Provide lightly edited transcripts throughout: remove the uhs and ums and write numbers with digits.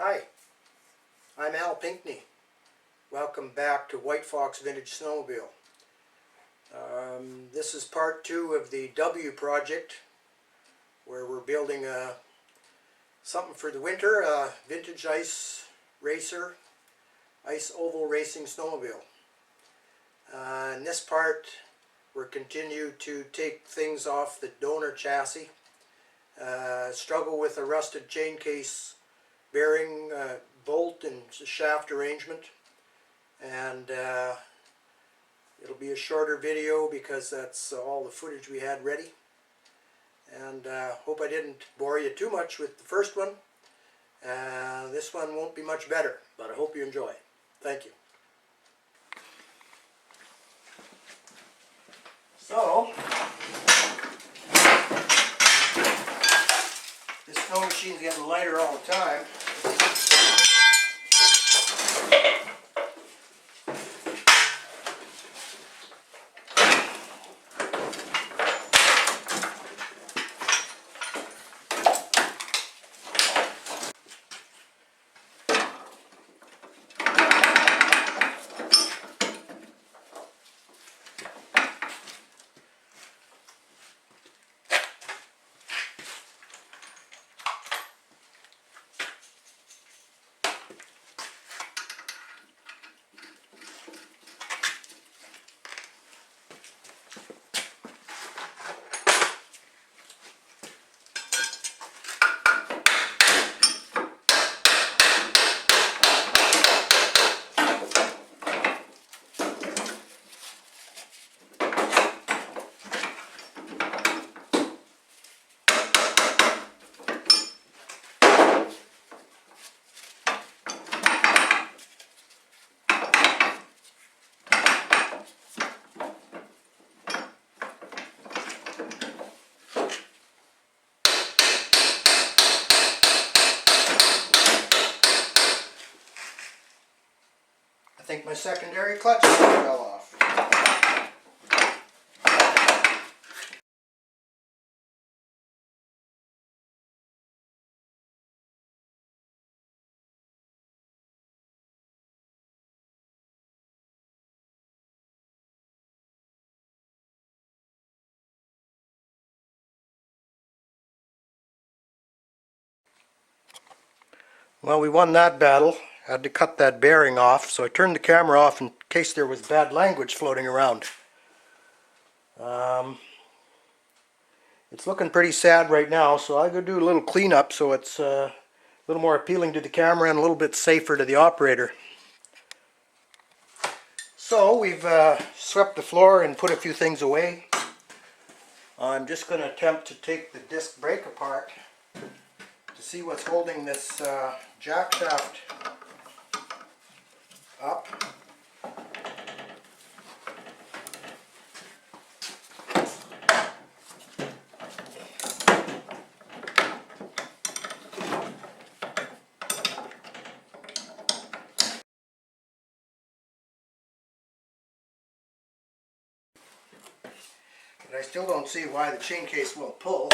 Hi, I'm Al Pinkney. Welcome back to White Fox Vintage Snowmobile. This is part 2 of the W project, where we're building something for the winter, a vintage ice racer, ice oval racing snowmobile. In this part, we're continue to take things off the donor chassis, struggle with a rusted chain case bearing, bolt and shaft arrangement, and it'll be a shorter video because that's all the footage we had ready. And hope I didn't bore you too much with the first one. This one won't be much better, but I hope you enjoy. Thank you. So, this snow machine's getting lighter all the time. I think my secondary clutch fell off. Well, we won that battle. Had to cut that bearing off, so I turned the camera off in case there was bad language floating around. It's looking pretty sad right now, so I'm going to do a little cleanup so it's a little more appealing to the camera and a little bit safer to the operator. So we've swept the floor and put a few things away. I'm just going to attempt to take the disc brake apart to see what's holding this jack shaft up. But I still don't see why the chain case won't pull.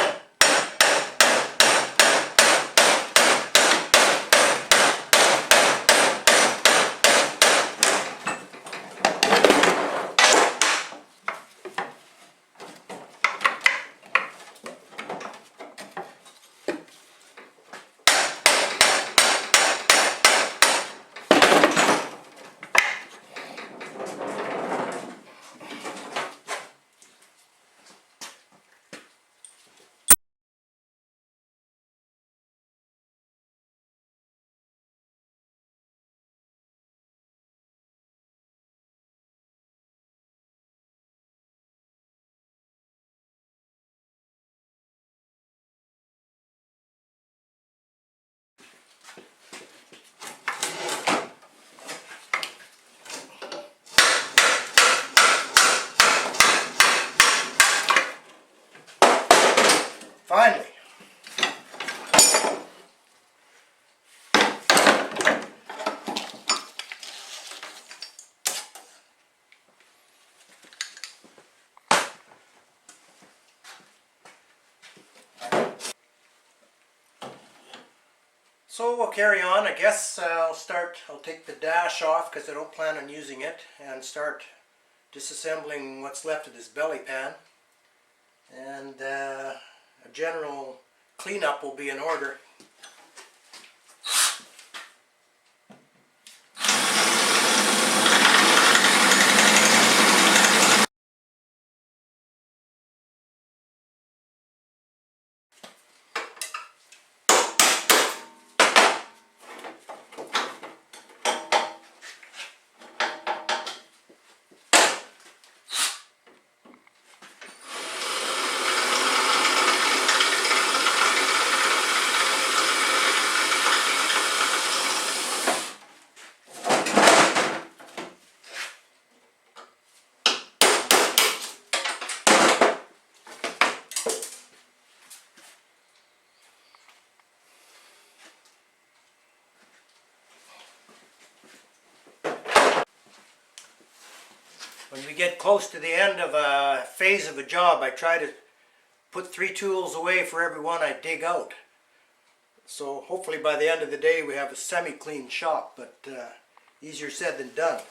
So we'll carry on. I guess I'll take the dash off because I don't plan on using it, and start disassembling what's left of this belly pan. And a general cleanup will be in order. When we get close to the end of a phase of a job, I try to put 3 tools away for every one I dig out. So hopefully by the end of the day we have a semi-clean shop, but easier said than done.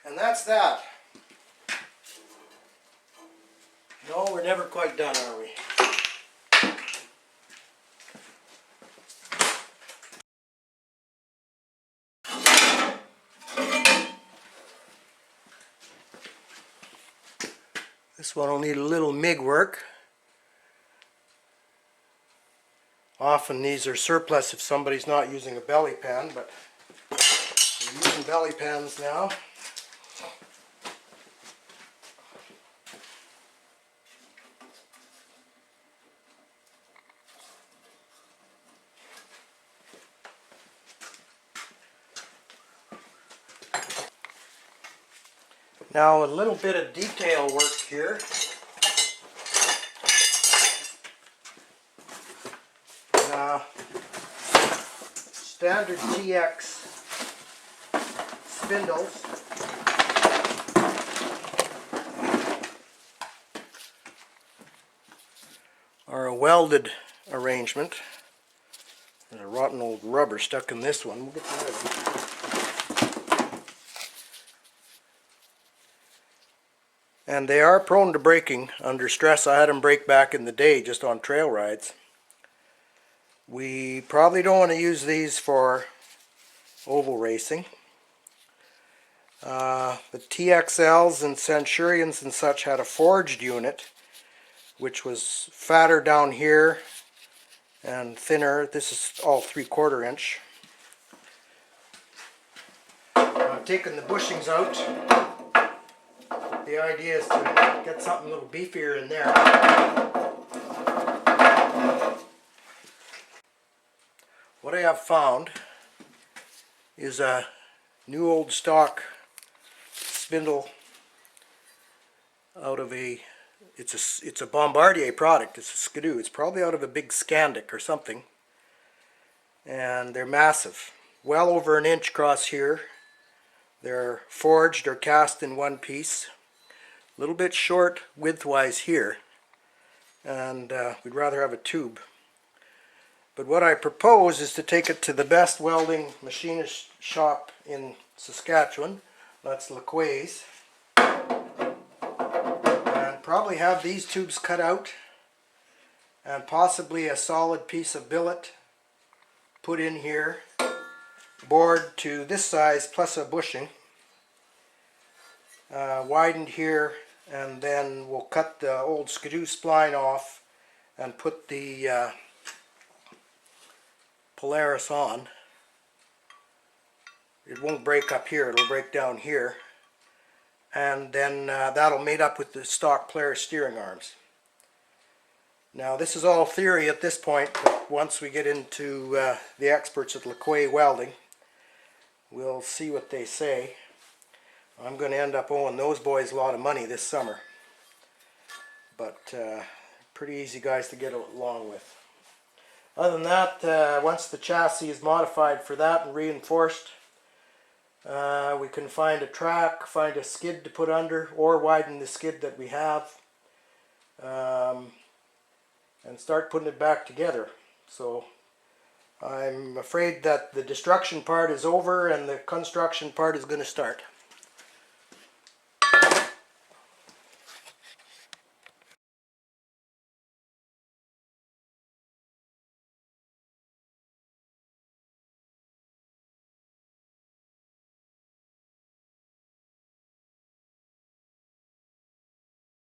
And that's that. No, we're never quite done, are we? This one will need a little MIG work. Often these are surplus if somebody's not using a belly pan, but we're using belly pans now. Now a little bit of detail work here. Standard TX spindles are a welded arrangement. There's a rotten old rubber stuck in this one. We'll get rid of it. And they are prone to breaking under stress. I had them break back in the day just on trail rides. We probably don't want to use these for oval racing. The TXLs and Centurions and such had a forged unit, which was fatter down here and thinner. This is all 3/4 inch. I've taken the bushings out. The idea is to get something a little beefier in there. What I have found is a new old stock spindle out of a, it's a Bombardier product. It's a Skidoo. It's probably out of a big Scandic or something. And they're massive. Well over an inch across here. They're forged or cast in one piece. A little bit short widthwise here. And we'd rather have a tube. But what I propose is to take it to the best welding machinist shop in Saskatchewan. That's LeQuay's. And probably have these tubes cut out. And possibly a solid piece of billet put in here. Bored to this size plus a bushing. Widened here. And then we'll cut the old Skidoo spline off and put the Polaris on. It won't break up here, it'll break down here. And then that'll mate up with the stock Polaris steering arms. Now this is all theory at this point, but once we get into the experts at LeQuay Welding, we'll see what they say. I'm going to end up owing those boys a lot of money this summer. But pretty easy guys to get along with. Other than that, once the chassis is modified for that and reinforced, we can find a track, find a skid to put under, or widen the skid that we have, and start putting it back together. So I'm afraid that the destruction part is over and the construction part is going to start.